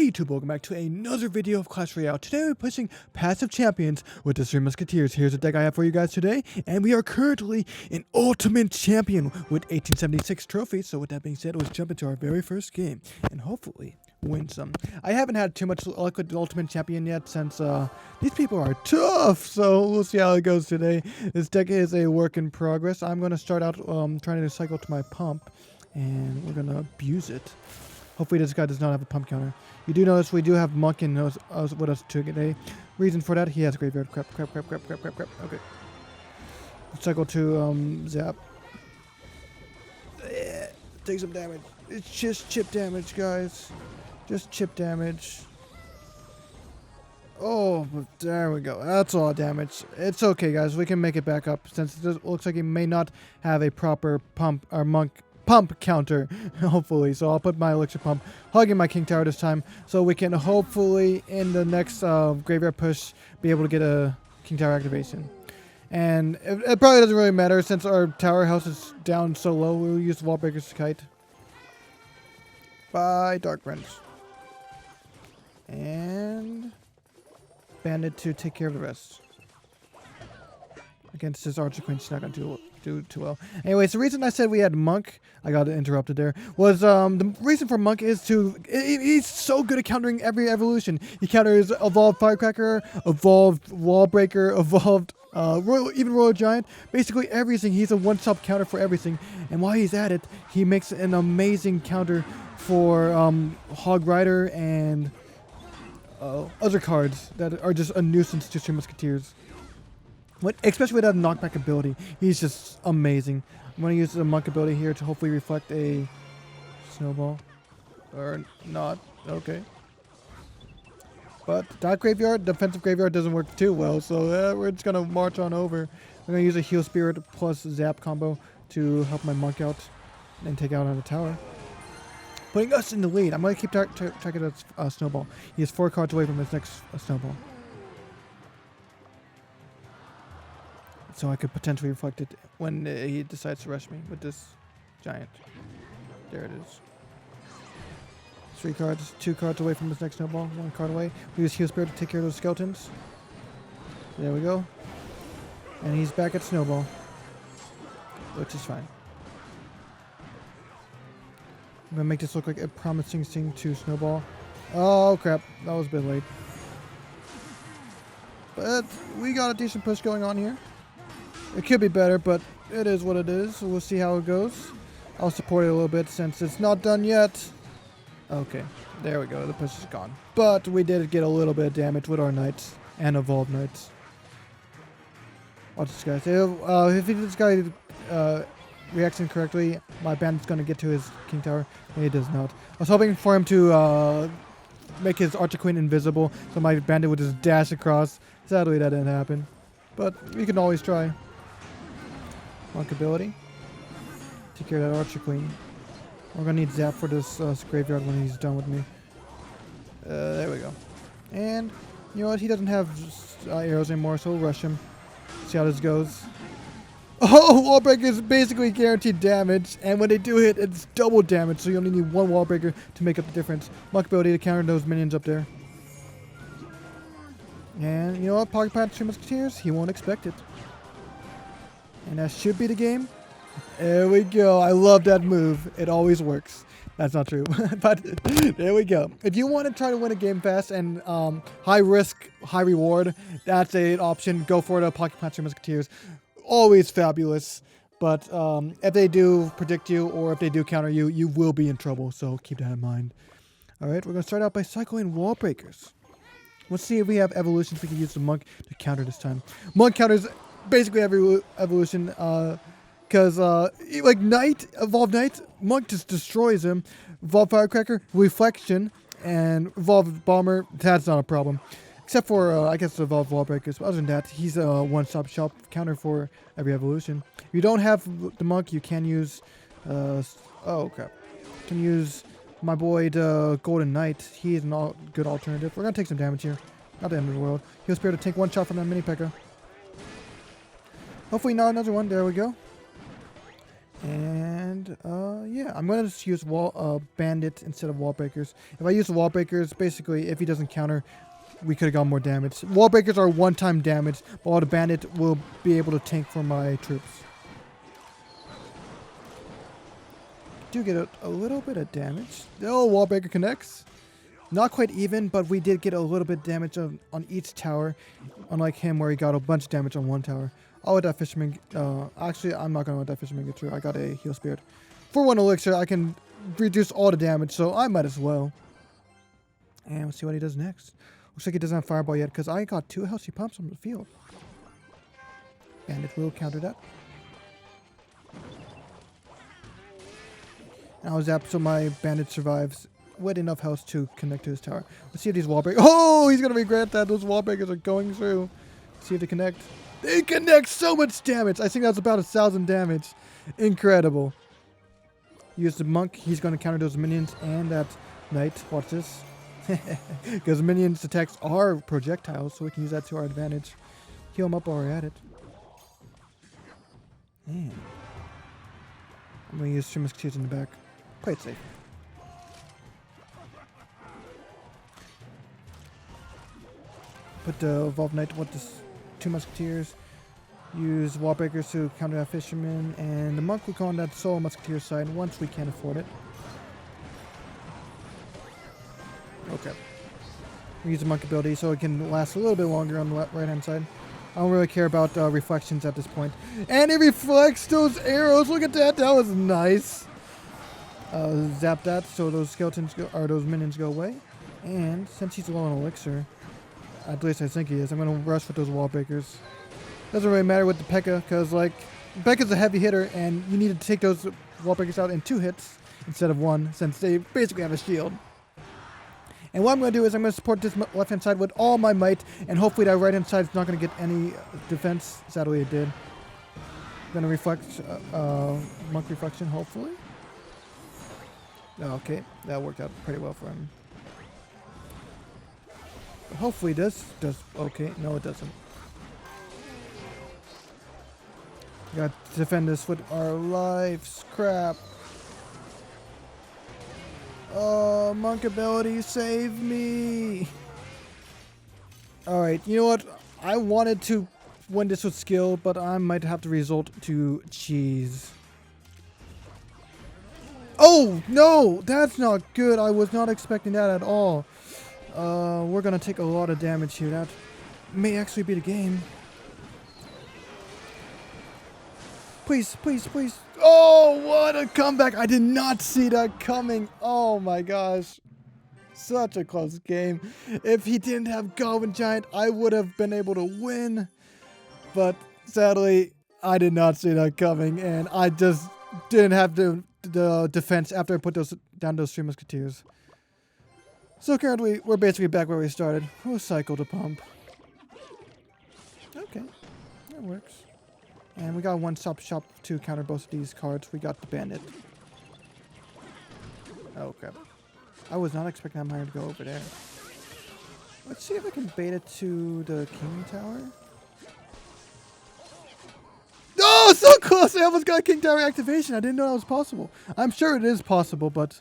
Hey YouTube, welcome back to another video of Clash Royale. Today we're pushing passive champions with the 3 Musketeers. Here's the deck I have for you guys today, and we are currently an Ultimate Champion with 1876 trophies. So with that being said, let's jump into our very first game, and hopefully win some. I haven't had too much luck with the Ultimate Champion yet since these people are tough, so we'll see how it goes today. This deck is a work in progress. I'm going to start out trying to cycle to my pump, and we're going to abuse it. Hopefully this guy does not have a pump counter. You do notice we do have Monk in with us today. Reason for that, he has graveyard. Crap. Okay. Let's cycle to Zap. Take some damage. It's just chip damage, guys. Just chip damage. Oh, but there we go. That's all damage. It's okay, guys. We can make it back up since it looks like he may not have a proper pump or Monk pump counter, hopefully. So I'll put my elixir pump hugging my king tower this time, so we can hopefully in the next graveyard push be able to get a king tower activation. And it probably doesn't really matter since our tower house is down so low. We'll use Wall Breaker's Kite. Bye, Dark Prince. And Bandit to take care of the rest. Against this Archer Queen, she's not going to do too well. Anyways, the reason I said we had Monk, I got interrupted there, was the reason for Monk is he's so good at countering every evolution. He counters Evolved Firecracker, Evolved Wall Breaker, Evolved even Royal Giant, basically everything. He's a one-stop counter for everything. And while he's at it, he makes an amazing counter for Hog Rider and other cards that are just a nuisance to 3 Musketeers. Especially with that knockback ability, he's just amazing. I'm going to use the Monk ability here to hopefully reflect a snowball. Or not. Okay. But that graveyard, defensive graveyard, doesn't work too well, so we're just going to march on over. I'm going to use a Heal Spirit plus Zap combo to help my Monk out and take out another tower. Putting us in the lead. I'm going to keep track of that snowball. He is 4 cards away from his next snowball. So I could potentially reflect it when he decides to rush me with this giant. There it is. 3 cards, 2 cards away from his next snowball, 1 card away. We use Heal Spirit to take care of those skeletons. There we go. And he's back at snowball, which is fine. I'm gonna make this look like a promising thing to snowball. Oh crap, that was a bit late. But we got a decent push going on here. It could be better, but it is what it is. So we'll see how it goes. I'll support it a little bit since it's not done yet. Okay, there we go. The push is gone. But we did get a little bit of damage with our knights and evolved knights. Watch this, guys. If this guy reacts incorrectly, my bandit's going to get to his king tower. And he does not. I was hoping for him to make his Archer Queen invisible, so my bandit would just dash across. Sadly, that didn't happen. But we can always try. Monk ability. Take care of that Archer Queen. We're going to need Zap for this graveyard when he's done with me. There we go. And, you know what? He doesn't have arrows anymore, so we'll rush him. See how this goes. Oh, Wall Breaker is basically guaranteed damage. And when they do hit, it's double damage. So you only need 1 Wall Breaker to make up the difference. Monk ability to counter those minions up there. And, you know what? Pocket Patch 3 Musketeers, he won't expect it. And that should be the game. There we go. I love that move. It always works. That's not true. But there we go. If you want to try to win a game fast and high risk, high reward, that's an option. Go for the Pocket Patch 3 Musketeers. Always fabulous. But if they do predict you or if they do counter you, you will be in trouble. So keep that in mind. All right. We're going to start out by cycling Wall Breakers. Let's see if we have evolutions we can use the Monk to counter this time. Monk counters basically every evolution, because like Knight, Evolved Knight, Monk just destroys him. Evolved Firecracker, Reflection, and Evolved Bomber, that's not a problem. Except for, I guess, Evolved Wall Breakers. But other than that, he's a one-stop shop counter for every evolution. If you don't have the Monk, you can use, oh crap. You can use my boy, the Golden Knight. He is a good alternative. We're going to take some damage here. Not the end of the world. He'll spare to take 1 shot from that mini P.E.K.K.A. Hopefully not another one. There we go. And And yeah, I'm gonna just use bandit instead of wall breakers. If I use wall breakers, basically, if he doesn't counter, we could have got more damage. Wall breakers are one-time damage, but while the bandit will be able to tank for my troops. Do get a little bit of damage. Oh, wall breaker connects. Not quite even, but we did get a little bit of damage on each tower, unlike him where he got a bunch of damage on one tower. I'll let that fisherman... actually, I'm not going to let that fisherman get through. I got a heal spirit. For 1 elixir, I can reduce all the damage, so I might as well. And we'll see what he does next. Looks like he doesn't have fireball yet, because I got 2 healthy pumps on the field. Bandit will counter that. And I'll zap so my bandit survives with enough health to connect to his tower. Let's see if these wall breakers... Oh, he's going to regret that. Those wall breakers are going through. Let's see if they connect. They connect so much damage. I think that's about 1,000 damage. Incredible. Use the monk. He's going to counter those minions and that knight. Watch this. Because minions' attacks are projectiles, so we can use that to our advantage. Heal him up while we're at it. Man. I'm going to use 3 Musketeers in the back. Play it safe. Put the Evolved Knight with this 2 Musketeers. Use wall breakers to counter that fisherman. And the monk will go on that solo Musketeer side once we can afford it. Okay. We use the monk ability so it can last a little bit longer on the right hand side. I don't really care about reflections at this point. And it reflects those arrows. Look at that. That was nice. Zap that so those skeletons go, or those minions go away. And since he's low on elixir, at least I think he is, I'm going to rush with those wall breakers. Doesn't really matter with the P.E.K.K.A. because like P.E.K.K.A.'s a heavy hitter and you need to take those wall breakers out in 2 hits instead of 1 since they basically have a shield. And what I'm going to do is I'm going to support this left-hand side with all my might, and hopefully that right-hand side is not going to get any defense. Sadly, it did. I'm going to reflect, monk reflection, hopefully. Okay, that worked out pretty well for him. But hopefully this does okay. No, it doesn't. We got to defend this with our lives. Crap. Oh, monk ability, save me! Alright, you know what? I wanted to win this with skill, but I might have to resort to cheese. Oh, no! That's not good. I was not expecting that at all. We're gonna take a lot of damage here. That may actually be the game. Please, please, please. Oh, what a comeback. I did not see that coming. Oh my gosh. Such a close game. If he didn't have Goblin Giant, I would have been able to win. But sadly, I did not see that coming. And I just didn't have the defense after I put down those 3 Musketeers. So currently, we're basically back where we started. We'll cycle to pump. Okay, that works. And we got a one-stop shop to counter both of these cards. We got the bandit. Okay. I was not expecting that miner to go over there. Let's see if I can bait it to the king tower. Oh, so close! I almost got king tower activation. I didn't know that was possible. I'm sure it is possible, but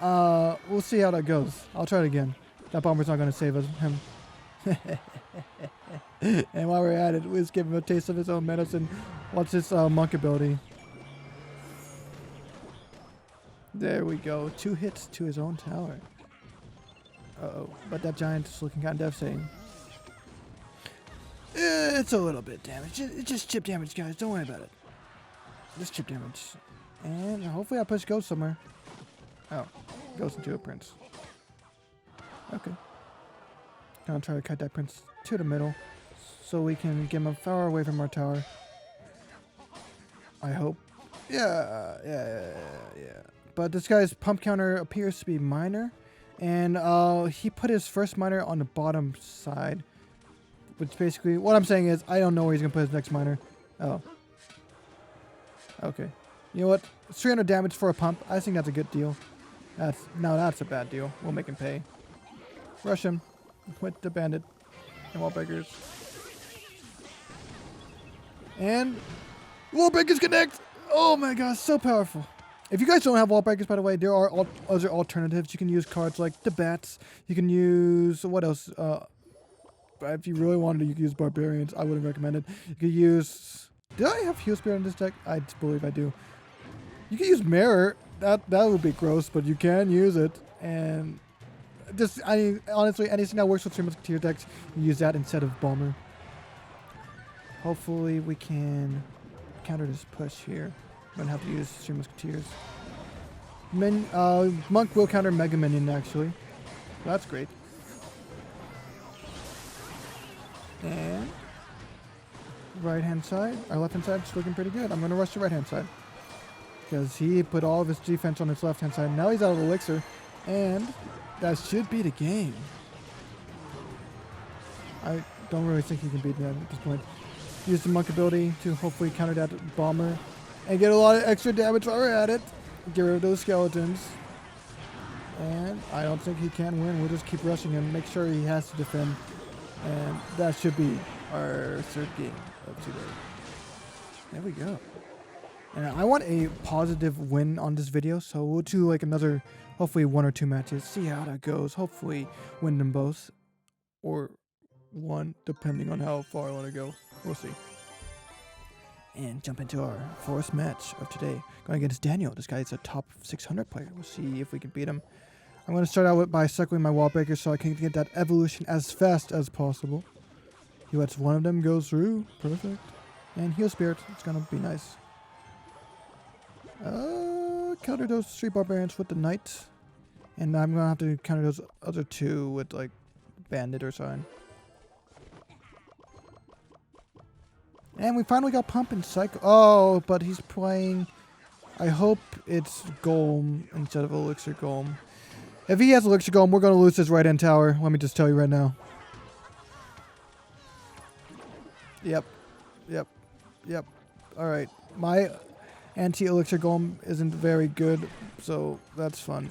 we'll see how that goes. I'll try it again. That bomber's not going to save us. Him. And while we're at it, let's give him a taste of his own medicine. What's his monk ability? There we go. 2 hits to his own tower. Uh-oh. But that giant is looking kind of devastating. It's a little bit damage. It's just chip damage, guys. Don't worry about it. Just chip damage. And hopefully I push Ghost somewhere. Oh. Goes into a prince. Okay. Gonna try to cut that prince to the middle so we can get him far away from our tower. I hope. Yeah. But this guy's pump counter appears to be minor. And he put his first miner on the bottom side. Which basically, what I'm saying is, I don't know where he's going to put his next miner. Oh. Okay. You know what? 300 damage for a pump. I think that's a good deal. That's a bad deal. We'll make him pay. Rush him with the bandit and wall breakers. And wall breakers connect! Oh my gosh, so powerful. If you guys don't have wall breakers, by the way, there are other alternatives. You can use cards like the bats. You can use, what else? If you really wanted to, you could use barbarians. I wouldn't recommend it. You could use, did I have heal spirit in this deck? I believe I do. You can use mirror. That would be gross, but you can use it. And just, honestly, anything that works with 3 Musketeer decks, you use that instead of bomber. Hopefully we can counter this push here. I'm gonna have to use 3 Musketeers. Monk will counter Mega Minion actually. That's great. And right hand side, our left hand side is looking pretty good. I'm gonna rush the right hand side because he put all of his defense on his left hand side. Now he's out of elixir, and that should be the game. I don't really think he can beat that at this point. Use the monk ability to hopefully counter that bomber and get a lot of extra damage while we're at it. Get rid of those skeletons. And I don't think he can win. We'll just keep rushing him, make sure he has to defend. And that should be our 3rd game of today. There we go. And I want a positive win on this video, so we'll do like another, hopefully 1 or 2 matches. See how that goes. Hopefully win them both. Or 1, depending on how far I want to go. We'll see. And jump into our 4th match of today. Going against Daniel. This guy is a top 600 player. We'll see if we can beat him. I'm going to start out by cycling my wall breakers so I can get that evolution as fast as possible. He lets one of them go through. Perfect. And heal spirit. It's going to be nice. Counter those 3 barbarians with the knight. And I'm going to have to counter those other 2 with like bandit or something. And we finally got pump and cycle. Oh, but he's playing, I hope it's Golem instead of Elixir Golem. If he has Elixir Golem, we're going to lose his right hand tower. Let me just tell you right now. Yep. Alright. My anti-Elixir Golem isn't very good, so that's fun.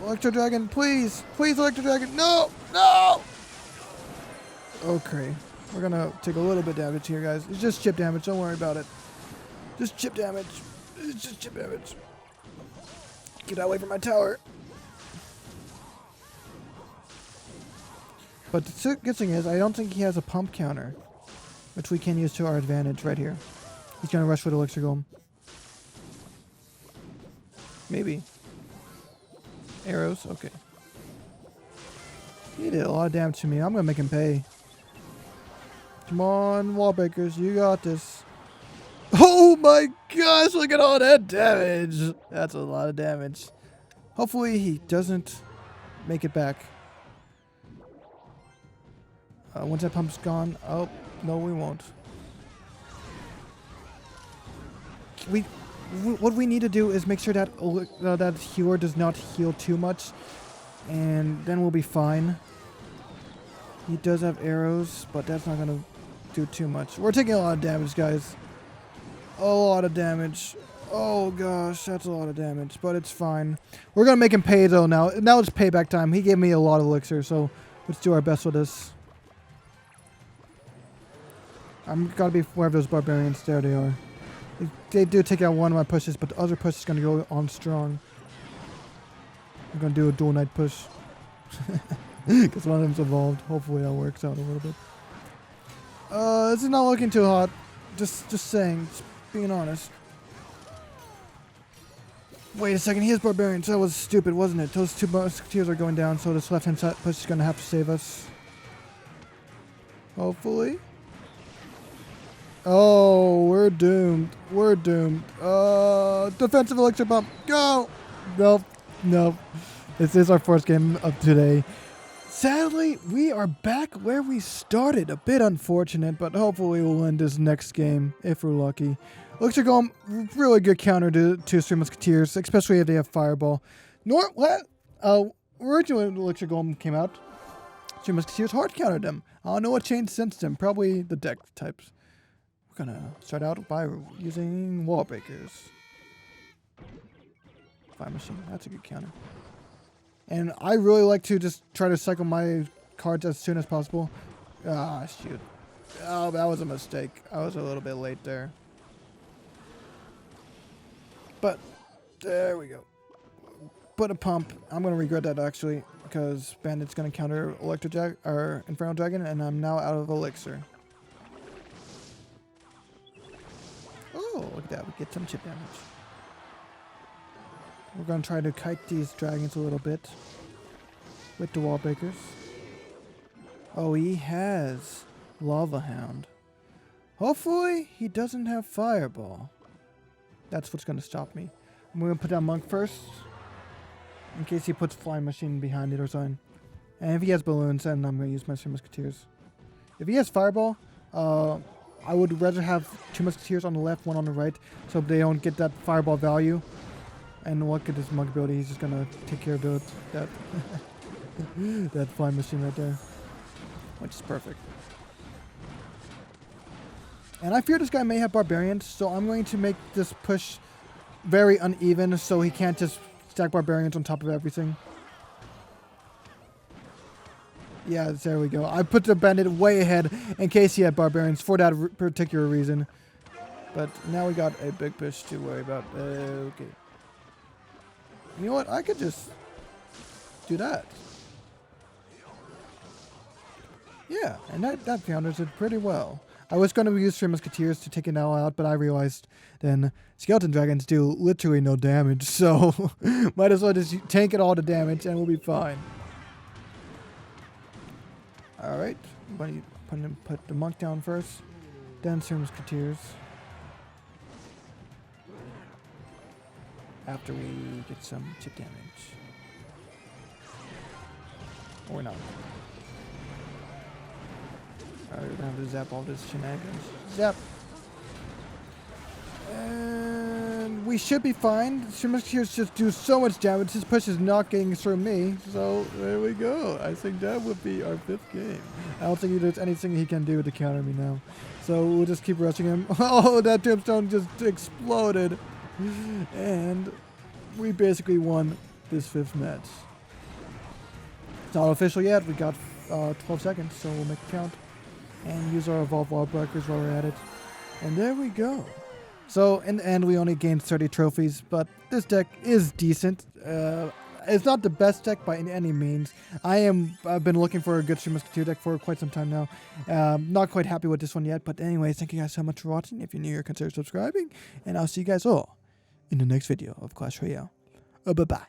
Electro Dragon, please! Please, Electro Dragon! No! No! Okay. We're gonna take a little bit of damage here, guys. It's just chip damage. Don't worry about it. Just chip damage. It's just chip damage. Get away from my tower. But the good thing is, I don't think he has a pump counter, which we can use to our advantage right here. He's gonna rush with Elixir Golem. Maybe. Arrows? Okay. He did a lot of damage to me. I'm gonna make him pay. Come on, wall breakers, you got this. Oh my gosh, look at all that damage. That's a lot of damage. Hopefully he doesn't make it back. Once that pump's gone, oh, no we won't. What we need to do is make sure that that healer does not heal too much, and then we'll be fine. He does have arrows, but that's not gonna do too much. We're taking a lot of damage, guys. A lot of damage. Oh gosh, that's a lot of damage, but it's fine. We're gonna make him pay though now. Now it's payback time. He gave me a lot of elixir, so let's do our best with this. I'm gotta be aware of those barbarians. There they are. They do take out one of my pushes, but the other push is gonna go on strong. I'm gonna do a dual knight push. Because one of them's evolved. Hopefully that works out a little bit. This is not looking too hot. Just saying. Just being honest. Wait a second. He has barbarians. That was stupid, wasn't it? Those 2 musketeers are going down, so this left-hand side push is going to have to save us. Hopefully. Oh, we're doomed. We're doomed. Defensive elixir pump. Go! Nope. Nope. This is our first game of today. Sadly, we are back where we started. A bit unfortunate, but hopefully we'll win this next game if we're lucky. Elixir Golem, really good counter to 3 Musketeers, especially if they have Fireball. Originally when Elixir Golem came out, 3 Musketeers hard countered them. I don't know what changed since then. Probably the deck types. We're gonna start out by using wall breakers. Fire Machine, that's a good counter. And I really like to just try to cycle my cards as soon as possible. Ah, shoot. Oh, that was a mistake. I was a little bit late there. But there we go. Put a pump. I'm going to regret that actually, because Bandit's going to counter Infernal Dragon, and I'm now out of elixir. Oh, look at that. We get some chip damage. We're going to try to kite these dragons a little bit with the wall breakers. Oh, he has Lava Hound. Hopefully, he doesn't have Fireball. That's what's going to stop me. I'm going to put down Monk first, in case he puts Flying Machine behind it or something. And if he has Balloons, then I'm going to use my 3 Musketeers. If he has Fireball, I would rather have 2 Musketeers on the left, 1 on the right, so they don't get that Fireball value. And look at this Monk ability, he's just going to take care of that, that Flying Machine right there. Which is perfect. And I fear this guy may have Barbarians, so I'm going to make this push very uneven so he can't just stack Barbarians on top of everything. Yeah, there we go. I put the Bandit way ahead in case he had Barbarians for that particular reason. But now we got a big push to worry about. Okay. You know what? I could just do that. Yeah, and that counters it pretty well. I was going to use 3 Musketeers to take it all out, but I realized then Skeleton Dragons do literally no damage, so might as well just tank it all the damage and we'll be fine. Alright, put the Monk down first, then 3 Musketeers. After we get some chip damage. Or not. Alright, we're gonna have to zap all this shenanigans. Zap! And we should be fine. 3 Musketeers just do so much damage. His push is not getting through me. So there we go. I think that would be our 5th game. I don't think there's anything he can do to counter me now. So we'll just keep rushing him. Oh, that tombstone just exploded. And we basically won this 5th match. It's not official yet. We got 12 seconds, so we'll make it count. And use our Evolve Wall Breakers while we're at it. And there we go. So, in the end, we only gained 30 trophies, but this deck is decent. It's not the best deck by any means. I've been looking for a good 3 Musketeer deck for quite some time now. Not quite happy with this one yet, but anyways, thank you guys so much for watching. If you're new here, consider subscribing, and I'll see you guys all in the next video of Clash Royale. Bye-bye.